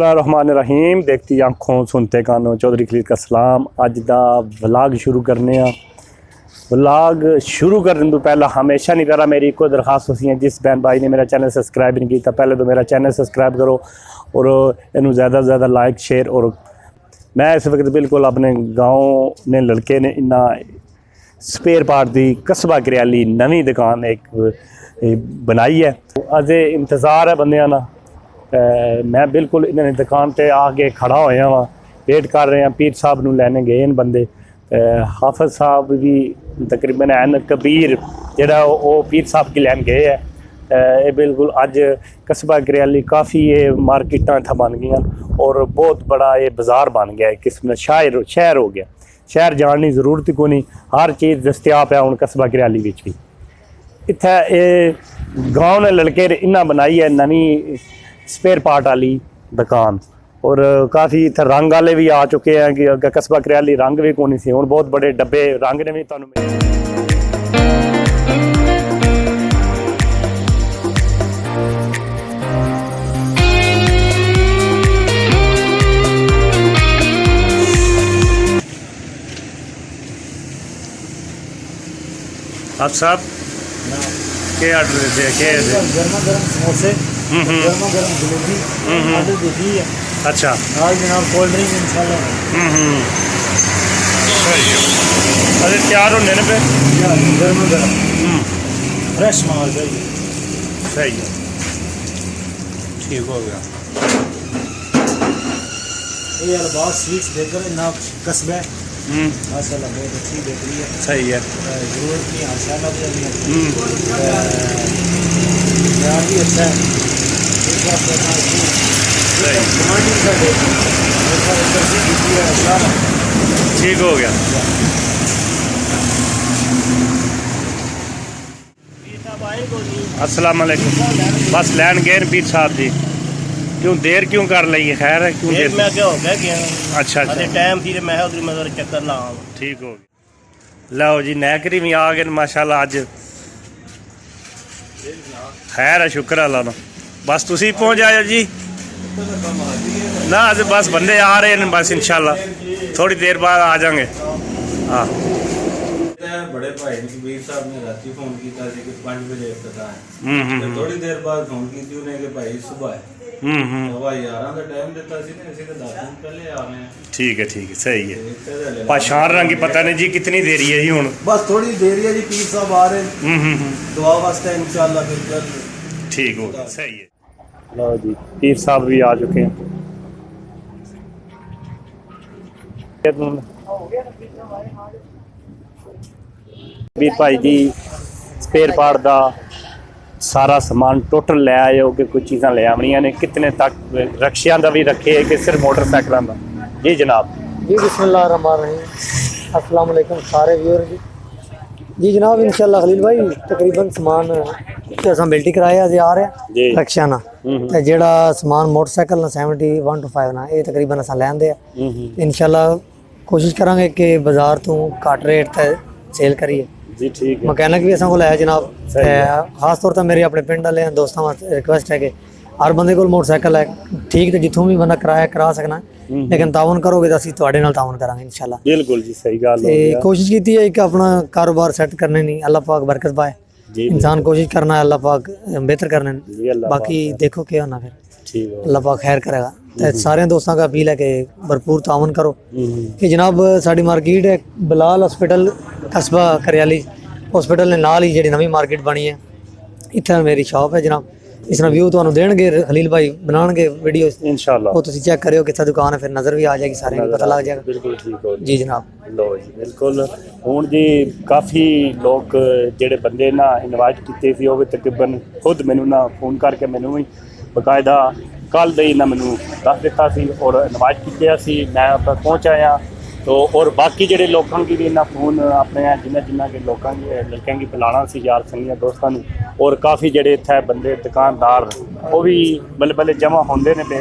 बिस्मिल्लाहिर्रहमानिर्रहीम। देखती आँखों सुनते कानों, चौधरी खलील का सलाम। अज दा व्लॉग शुरू करने व्लॉग शुरू करने तो पहला हमेशा नहीं करा मेरी कोई दरखास्त होती है, जिस बहन भाई ने मेरा चैनल सब्सक्राइब नहीं किया पहले तो मेरा चैनल सब्सक्राइब करो और इनू ज़्यादा से ज़्यादा लाइक शेयर। और मैं इस वक्त बिल्कुल अपने गाँव ने लड़के ने इन्ना स्पेयर पार्ट की कस्बा करियाली नवी दुकान एक बनाई है। अजे इंतज़ार है बंदियां ना। मैं बिल्कुल इन्होंने दुकान पर आके खड़ा होया वा, वेट कर रहे हैं। पीर साहब नूं लैने गए इन बंदे, हाफिज साहब भी तकरीबन एन कबीर जिहड़ा वो पीर साहब की लैन गए है। ये बिल्कुल अज कस्बा करियाली काफ़ी ये मार्केटां इत्थै बन गई और बहुत बड़ा ये बाज़ार बन गया, एक किस्म का शहर हो गया। शहर जाने की जरूरत ही कोई नहीं, हर चीज़ दस्तियाब है हुण कस्बा करियाली विच भी। इत्थै ये गाँव ने लड़के इन्हां बनाई है नवी स्पेयर पार्ट वाली दुकान, और काफ़ी इत्थे रंग वाले भी आ चुके हैं कि अगर कस्बा करियाली रंग भी कोई सी, हुण बहुत बड़े डब्बे रंग ने भी तुहानूं आप साहब क्या ऑर्डर देते हैं? क्या गर्मा गर्म समोसे, गर्मा गर्म जलेबी ऑर्डर देती है। अच्छा आज जनाब कोल्ड ड्रिंक इंशाल्लाह अरे तैयार होने ने पे गर्मा गर्म फ्रेश माल चाहिए। सही है, ठीक हो गया। ये अलबास स्वीट्स देकर ना कस्बे माशाल्लाह बहुत अच्छी बेकरी है। सही है, जरूरत की माशाल्लाह भी भी अच्छा है। ठीक हो गया। अस्सलाम वालेकुम। बस लैन गए पीर साहब जी, क्यों देर क्यों कर ली? खैर है, क्यों देर? मैं क्या हो गया? अच्छा टाइम फिर मैं उधर मैं चक्कर ला। ठीक हो गया। लो जी नैकरी भी आ गए माशाल्लाह अज। खैर है, शुक्र अल्लाह ना। बस तुसी पहुंच जाओ जी ना, अज बस बंदे आ रहे हैं बस, इंशाल्लाह थोड़ी देर बाद आ जाएंगे। हाँ बड़े भाई ने कबीर साहब ने राती फोन किया कि 5 बजे इफ्तिताह है। थोड़ी देर बाद फोन की उन्हें कि भाई सुबह है। हवा 11 का टाइम दिता सी ने, इसी के 10 मिनट पहले आ रहे हैं। ठीक है सही है। पछाण रंग की पता नहीं जी कितनी देरी है जी हुण? बस थोड़ी देर है जी, पीर साहब आ रहे हैं दुआ वास्ते इंशाल्लाह फिर कल ठीक हो गया। सही है। लो जी पीर साहब भी आ चुके हैं। पीर भाई जी स्पेयर पार्ट का सारा समान टोटल ले आए हो कि कुछ चीज़ां ले आवनियां ने? कितने तक रक्शियां का भी रखे है कि सिर्फ मोटरसाइकिलों का? जी जनाब। जी बिस्मिल्लाहिर्रहमानिर्रहीम। अस्सलाम वालेकुम सारे व्यूअर जी जनाब इंशाल्लाह खलील भाई तकरीबन समान असां बिल्टी कराए अजे आ रहे हैं रक्शिया ना, ते जेड़ा समान मोटरसाइकिल ना 71 to 5 ना, ये तकरीबन असां लैंदे आ। इंशाल्लाह कोशिश करांगे कि बाजार तो घट रेट ते सेल करिए जी। ठीक है। मकैनिक भी असां को है जनाब। खास तौर पर मेरे अपने पिंड वाले दोस्तों वास्ते रिक्वेस्ट है कि हर बंदे को मोटरसाइकिल है, ठीक तो जितों भी बंदा किराया करा सकना, लेकिन तावन करोगे तो असीं तुहाडे नाल तावन करांगे इंशाल्लाह। बिल्कुल जी सही गल हो ते गया। कोशिश की है कि अपना कारोबार सेट करने नहीं, अल्लाह पाक बरकत पाए। इंसान कोशिश करना है, अल्लाह पाक बेहतर करने, बाकी देखो क्या होना फिर ठीक है, अल्लाह पाक खैर करेगा। तो सारे दोस्तों का अपील है कि भरपूर तावन करो। कि जनाब साड़ी मार्केट है बिलाल हॉस्पिटल कस्बा करियाली हॉस्पिटल ने नाल ही जी नवी मार्केट बनी है, इतना मेरी शॉप है जनाब। इस तरह व्यू तुहानू देणगे खलील भाई बनाएंगे वीडियो इंशाल्लाह, वो तुसी चेक करियो कितना दुकान है, फिर नज़र भी आ जाएगी, सारे पता लग जाएगा। बिल्कुल ठीक हो जी जनाब। लो जी बिल्कुल। हुण जी काफ़ी लोग जेडे बंदे ना इनवाइट किए थे वो भी तकरीबन खुद मैनू ना फोन करके मैनू भी बकायदा कल दे ना मैनू दस दिता सी और इनवाइट किया सी, मैं पहुँच आया। तो और बाकी जेडे लोगों की भी इन्ना फोन अपने जिन्हें के लोगों की लड़कों की बुलाना सी यार संगियां दोस्तों ने, और काफ़ी जेडे इत्थे बंदे दुकानदार वो भी बल्ले बल्ले जमा होंदे ने पे।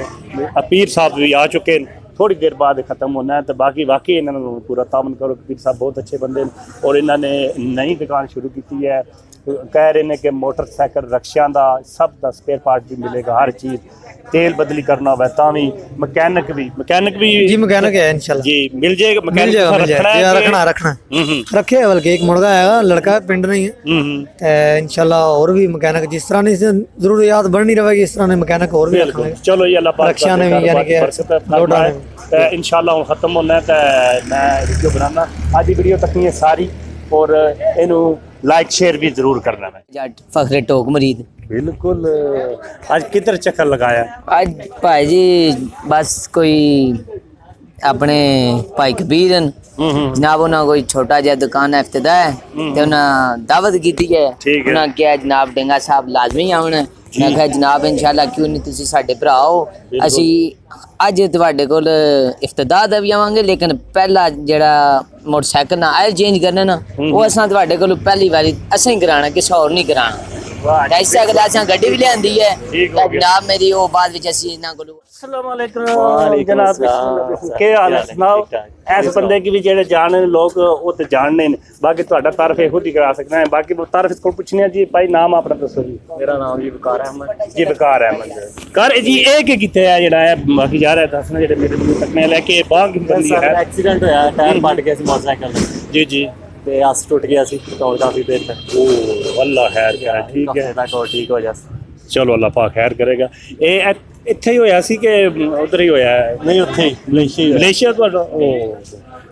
पीर साहब भी आ चुके हैं, थोड़ी देर बाद खत्म होना है। तो बाकी वाकई इन्होंने पूरा तामन करो, पीर साहब बहुत अच्छे बंदे और इन्होंने नई दुकान शुरू की है कह रहे हैं कि मोटरसाइकिल रक्शियां दा सब दा स्पेयर पार्ट भी मिलेगा, हर चीज़, तेल बदली करना होवे तां भी, मैकेनिक भी जी मैकेनिक है इंशाल्लाह जी मिल जाएगा। मिल मैकेनिक जाएगा रखना हम्म रखे है, बल्कि एक मुर्गा है लड़का पिंड नहीं है इंशाल्लाह। और भी मैकेनिक जिस तरह ने जरूरियात बढ़नी रहेगी इस तरह ने मैकेनिक और भी रखेंगे। चलो ये अल्लाह पाक रक्षा ने भी यानी कि इंशाल्लाह हुण खत्म होना है ते मैं वीडियो बनाना। आज की वीडियो तक है सारी, और इनू लाइक शेयर भी जरूर करना है। जट फखरे टोक मरीद बिल्कुल। आज किधर चक्कर लगाया? आज भाई जी बस कोई अपने भाई कबीर जनाब उन्हें कोई छोटा जिहा दुकान है इफ्तिदा है ते उन्हें दावत की है। ठीक है। उन्हें क्या जनाब डेंगा साहब लाजमी आउण। मैं कहा जनाब इंशाल्लाह क्यों नहीं, तुसी साडे भरा हो, असी अज तुहाडे कोल इफ्तिदा दा भी आवांगे, लेकिन पहला जेड़ा मोटरसाइकिल ना आयल चेंज करना ना वो असां तुहाडे कोल पहली बारी असां ही कराना, किसी होर नहीं कराना। ऐसा अगर असां गड्डी भी लियांदी है जनाब मेरी, वो बाद विच असी इन्हां कोल। अस्सलाम वालेकुम जनाब, के हाल है सुनाओ? ऐस बंदे की भी जेड़े जानने लोग वो तो जानने ने, बाकी ਤੁਹਾਡਾ तारफ खुद ही करा सकना है। बाकी वो तारफ इसको पूछने हैं जी। भाई नाम अपना दसो जी। ਮੇਰਾ ਨਾਮ ਜੀ ਵਕਾਰ ਅਹਿਮਦ जी वकार अहमद कर जी। ਇਹ ਕੀ ਕਿਤੇ ਹੈ ਜਿਹੜਾ ਹੈ ਬਾਕੀ ਜਾ ਰਿਹਾ ਦੱਸਣਾ ਜਿਹੜੇ ਮੇਰੇ ਨੂੰ ਤੱਕਨੇ ਲੈ ਕੇ ਬਾਗ ਬੰਦੀ ਹੈ। ਐਕਸੀਡੈਂਟ ਹੋਇਆ, ਟਾਇਰ ਪਟ ਗਿਆ ਸੀ ਮੋਟਰਸਾਈਕਲ ਦਾ जी जी। ਤੇ ਆਸ ਟੁੱਟ ਗਿਆ ਸੀ ਤੋਂ ਕਾਫੀ ਦੇਰ ਤੱਕ। ओ अल्लाह खैर करे, ठीक है। ਤੱਕ ਉਹ ਠੀਕ ਹੋ ਜਾ। ਚਲੋ ਅੱਲਾਹ ਪਾਕ ਖੈਰ ਕਰੇਗਾ। ਇਹ ਇੱਥੇ ਹੀ ਹੋਇਆ ਸੀ ਕਿ ਉਧਰ ਹੀ ਹੋਇਆ ਹੈ? ਨਹੀਂ ਉੱਥੇ ਹੀ ਮਲੇਸ਼ੀਆ ਤੁਹਾਡਾ? ओ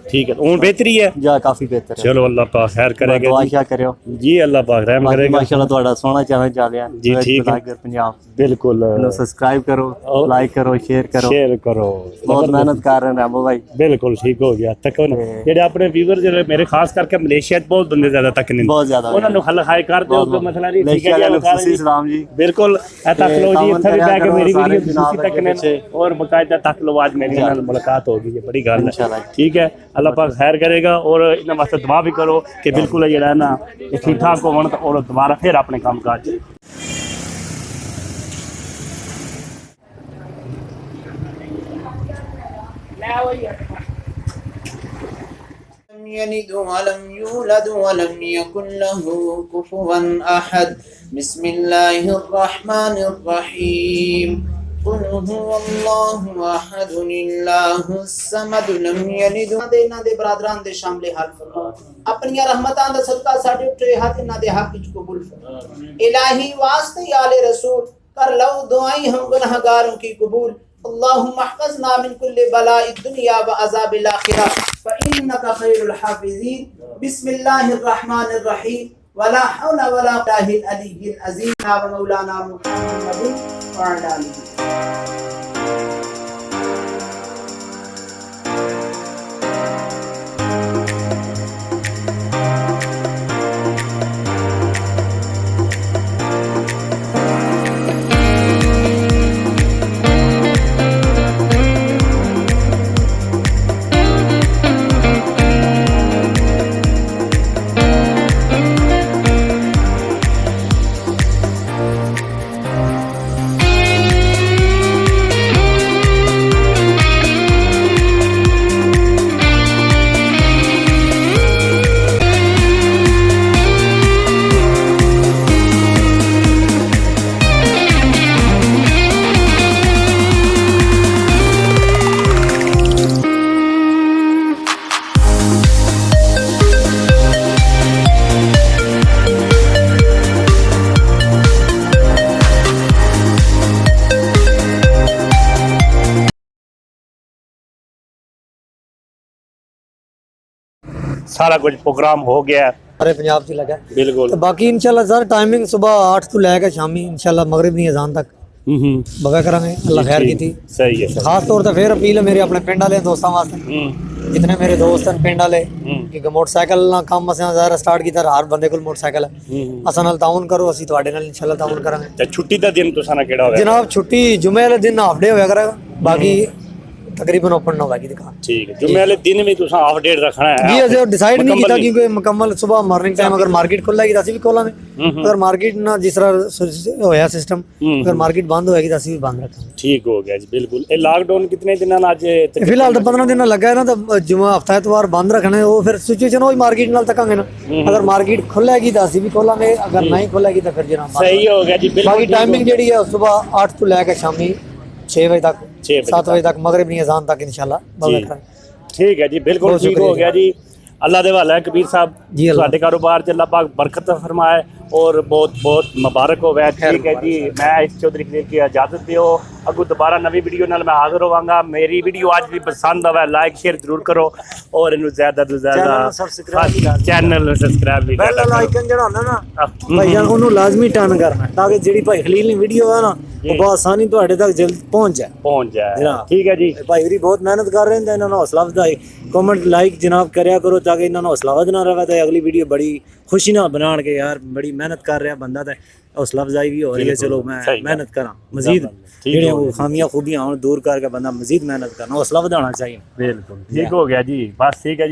ठीक है, ਹੁਣ बेहतरी है? ਜਾ ਕਾਫੀ ਬਿਹਤਰ ਹੈ। चलो अल्लाह पाक खैर करेगा ਦੁਆ जी। ਸ਼ਾ ਕਰਿਓ जी अल्लाह पाक रहम करेगा। ਮਾਸ਼ਾਅੱਲਾ ਤੁਹਾਡਾ ਸੋਹਣਾ ਚੈਨਲ ਚੱਲਿਆ जी ठीक है, ਪੰਜਾਬ बिल्कुल। ਨੂੰ ਸਬਸਕ੍ਰਾਈਬ ਕਰੋ, ਲਾਈਕ ਕਰੋ, ਸ਼ੇਅਰ ਕਰੋ। शेयर करो। ਬਹੁਤ ਮਿਹਨਤ ਕਰ ਰਹੇ ਨੇ ਰਾਮੋ ਭਾਈ। बिल्कुल ठीक हो गया। तको ना ਜਿਹੜੇ ਆਪਣੇ ਵੀਵਰ ਜਿਹੜੇ ਮੇਰੇ ਖਾਸ ਕਰਕੇ ਮਲੇਸ਼ੀਆ 'ਚ ਬਹੁਤ ਬੰਦੇ ਜ਼ਿਆਦਾ ਤੱਕ ਨੇ, ਬਹੁਤ ਜ਼ਿਆਦਾ ਉਹਨਾਂ ਨੂੰ ਹੱਲ ਹਾਈ ਕਰ ਦਿਓ ਕਿ ਮਸਲਾ ਨਹੀਂ। ਠੀਕ ਹੈ ਮਲੇਸ਼ੀਆ ਜੀ, ਨੂੰ ਤੁਸੀਂ ਸਲਾਮ ਜੀ। ਬਿਲकुल ਇਹ ਤੱਕ ਲੋ ਜੀ। ਇੱਥੇ ਵੀ ਬੈ ਕੇ ਮੇਰੀ ਸਾਰੇ ਵੀਡੀਓ ਜਨਾਬ ਤੁਸੀਂ ਤੱਕ ਨੇ ਪਿੱਛੇ। और बकायदा तक लो आज मेरी नाल मुलाकात होगी, ये बड़ी गल है। इंशाल्लाह। ठीक है, अल्लाह पाक खैर करेगा। और इन्हां वास्ते दुआ भी करो कि बिल्कुल जेड़ा है ना ये ठीक ठाक होवन और दोबारा फिर अपने काम काज। لم يلد ولم يولد ولم يكن له كفوا أحد. بسم الله الرحمن الرحيم. قل هو الله أحد الله الصمد لم يلد ਇਹਨਾਂ ਦੇ ਬਰਾਦਰਾਂ ਦੇ ਸ਼ਾਮਲੇ ਹਾਲ ਫਰਮਾ। ਆਪਣੀਆਂ ਰਹਿਮਤਾਂ ਦਾ ਸਦਕਾ ਸਾਡੇ ਉੱਤੇ ਹੱਥ ਇਹਨਾਂ ਦੇ ਹੱਕ ਵਿੱਚ ਕਬੂਲ ਫਰਮਾ। इलाही वास्ते आले रसूल कर लो दुआई हम गुनहगारों की कबूल। اللهم احفظنا من كل بلاء الدنيا وعذاب الآخرة فإنك خير الحافظين. بسم الله الرحمن الرحيم. ولا حول ولا قوة إلا بالله العلي العظيم. ومولانا محمد وعلى آله. सारा कुछ प्रोग्राम हो गया है। सारे पंजाब च लगा बिल्कुल। तो बाकी इंशाल्लाह सर टाइमिंग सुबह 8 ਤੋਂ ਲੈ ਕੇ ਸ਼ਾਮੀ इंशाल्लाह मगरिब ਦੀ अजान तक बगा करांगे। अल्लाह खैर की थी। सही है, सही। खास तौर पर फिर अपील है मेरे अपने पिंड वाले दोस्तों वास्ते, जितने मेरे दोस्त हैं पिंड वाले, कि मोटरसाइकिल ना काम असें ज़रा स्टार्ट कीता, हर बंदे कोल मोटरसाइकिल है, असां नाल ताउन करो, ਅਸੀਂ ਤੁਹਾਡੇ ਨਾਲ इंशाल्लाह ताउन करांगे। ते छुट्टी दा दिन तुसां ना केड़ा होवे? जनाब छुट्टी जुमे वाले दिन हाफ डे होया करेगा, बाकी ਤਕਰੀਬਨ ਓਪਨ ਨਾ ਹੋਵੇਗੀ ਦੁਕਾਨ ਠੀਕ ਹੈ ਜੁਮੇ ਵਾਲੇ ਦਿਨ ਵੀ ਤੁਸੀਂ ਹਾਫ ਡੇਟ ਰੱਖਣਾ ਹੈ ਜੀ ਅਸੀਂ ਡਿਸਾਈਡ ਨਹੀਂ ਕੀਤਾ ਕਿਉਂਕਿ ਮੁਕੰਮਲ ਸਵੇਰ ਮਾਰਨਿੰਗ ਟਾਈਮ ਅਗਰ ਮਾਰਕੀਟ ਖੁੱਲੇਗੀ ਤਾਂ ਅਸੀਂ ਵੀ ਖੋਲਾਂਗੇ ਅਗਰ ਮਾਰਕੀਟ ਨਾ ਜਿਸ ਤਰ੍ਹਾਂ ਹੋਇਆ ਸਿਸਟਮ ਅਗਰ ਮਾਰਕੀਟ ਬੰਦ ਹੋਏਗੀ ਤਾਂ ਅਸੀਂ ਵੀ ਬੰਦ ਰੱਖਾਂਗੇ ਠੀਕ ਹੋ ਗਿਆ ਜੀ ਬਿਲਕੁਲ ਇਹ ਲਾਕਡਾਊਨ ਕਿਤਨੇ ਦਿਨਾਂ ਨਾਲ ਅੱਜ ਫਿਲਹਾਲ ਤਾਂ 15 ਦਿਨ ਲੱਗਾ ਹੈ ਨਾ ਤਾਂ ਜੁਮਾ ਹਫਤਾ ਐਤਵਾਰ ਬੰਦ ਰੱਖਣਾ ਹੈ ਉਹ ਫਿਰ ਸਿਚੁਏਸ਼ਨ ਉਹ ਮਾਰਕੀਟ ਨਾਲ ਤੱਕਾਂਗੇ ਨਾ ਅਗਰ ਮਾਰਕੀਟ ਖੁੱਲੇਗੀ ਤਾਂ ਅਸੀਂ ਵੀ ਖੋਲਾਂਗੇ ਅਗਰ ਨਹੀਂ ਖੁੱਲੇਗੀ ਤਾਂ ਫਿਰ ਜਨਾਬ ਸਹੀ ਹੋ ਗਿਆ ਜੀ ਬਾਕੀ ਟਾਈਮਿੰਗ ਜਿਹੜੀ ਹੈ ਸਵੇਰ 8 ਤੋਂ ਲੈ ਕੇ ਸ਼ਾਮੀ 6 ਵਜੇ ਤੱਕ 7 ਵਜੇ ਤੱਕ ਮਗਰਿਬ ਦੀ ਅਜ਼ਾਨ ਤੱਕ ਇਨਸ਼ਾਅੱਲਾ ਬੰਦ ਰੱਖਾਂਗੇ ਠੀਕ ਹੈ ਜੀ ਬਿਲकुल ठीक हो गया जी अल्लाह दे हवाले है कबीर साहब जी ਤੁਹਾਡੇ ਕਾਰੋਬਾਰ ਚ ਅੱਲਾਹ ਪਾਕ ਬਰਕਤ ਫਰਮਾਏ और बहुत बहुत मुबारक होवे ठीक है जी मैं इस चौधरी खलील की इजाजत दियो अगू दोबारा नवी वीडियो नाल मैं हाजिर होवांगा मेरी वीडियो आज भी पसंद आवे लाइक शेयर जरूर करो और इनु ज्यादा तो ज्यादा चैनल सब्सक्राइब भी ਬੈਲ ਵਾਲਾ ਆਈਕਨ ਜਿਹੜਾ ਹੁੰਦਾ ਨਾ ਭਾਈ ਜਾਨ ਉਹਨੂੰ ਲਾਜ਼ਮੀ ਟਰਨ ਕਰਨਾ ਤਾਂ ਕਿ ਜਿਹੜੀ ਭਾਈ ਖਲੀਲ ਦੀ ਵੀਡੀਓ ਹੈ ਨਾ ਉਹ ਬਹੁਤ ਆਸਾਨੀ ਤੁਹਾਡੇ ਤੱਕ ਜਲਦ ਪਹੁੰਚ ਜਾਏ ठीक है जी ਭਾਈ ਵੀ ਬਹੁਤ ਮਿਹਨਤ ਕਰ ਰਹੇ ਨੇ ਇਹਨਾਂ ਨੂੰ ਹੌਸਲਾ ਵਧਾਈ ਕਮੈਂਟ ਲਾਈਕ ਜਨਾਬ ਕਰਿਆ ਕਰੋ ਤਾਂ ਕਿ ਇਹਨਾਂ ਨੂੰ ਹੌਸਲਾ ਵਧਣਾ ਰਹੇ ਤੇ ਅਗਲੀ ਵੀਡੀਓ ਬੜੀ ਖੁਸ਼ੀ ਨਾਲ ਬਣਾਣ ਕੇ ਯਾਰ ਬੜੀ ਮਿਹਨਤ ਕਰ ਰਿਹਾ ਬੰਦਾ ਤੇ ਹੌਸਲਾ ਅਫਜ਼ਾਈ ਵੀ ਹੋ ਰਹੀ ਹੈ ਚਲੋ ਮੈਂ ਮਿਹਨਤ ਕਰਾਂ ਮਜ਼ੀਦ ਜਿਹੜੀਆਂ ਖਾਮੀਆਂ ਖੂਬੀਆਂ ਹੁਣ ਦੂਰ ਕਰਕੇ ਬੰਦਾ ਮਜ਼ੀਦ ਮਿਹਨਤ ਕਰਨਾ ਹੌਸਲਾ ਵਧਾਉਣਾ ਚਾਹੀਏ बिल्कुल ठीक हो गया जी बस ठीक है जी